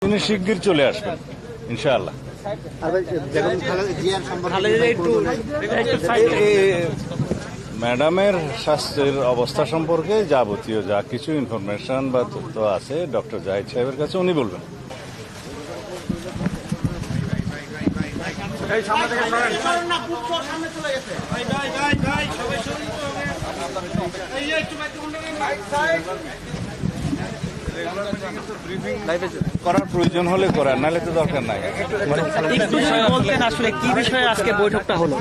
তিনি শিগগির চলে আসবেন ইনশাআল্লাহ। ম্যাডামের স্বাস্থ্যের অবস্থা সম্পর্কে যাবতীয় যা কিছু ইনফরমেশন বা তথ্য আছে ডক্টর জাহিদ সাহেবের কাছে, উনি বলবেন। করার প্রয়োজন হলে করার, নাহলে তো দরকার নাই। একটু যদি বলতেন আসলে কি বিষয়ে আজকে বৈঠকটা হলো?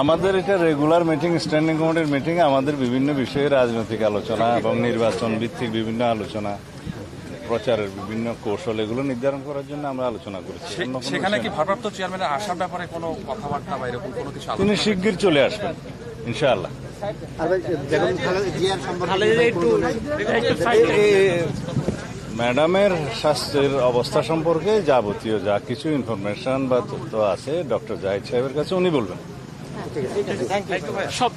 আমাদের এটা রেগুলার মিটিং, স্ট্যান্ডিং কমিটির মিটিং। আমাদের বিভিন্ন বিষয়ে রাজনৈতিক আলোচনা এবং নির্বাচন ভিত্তিক বিভিন্ন আলোচনা, প্রচারের বিভিন্ন কৌশল, এগুলো নির্ধারণ করার জন্য আমরা আলোচনা করেছি। সেখানে কি ভারপ্রাপ্ত চেয়ারম্যানের আসার ব্যাপারে কোনো কথাবার্তা বা এরকম কোনো কিছু? তিনি শিগগির চলে আসবেন ইনশাআল্লাহ। ম্যাডামের স্বাস্থ্যের অবস্থা সম্পর্কে যাবতীয় যা কিছু ইনফরমেশন বা তথ্য আছে ডক্টর জাহিদ সাহেবের কাছে, উনি বলবেন। সব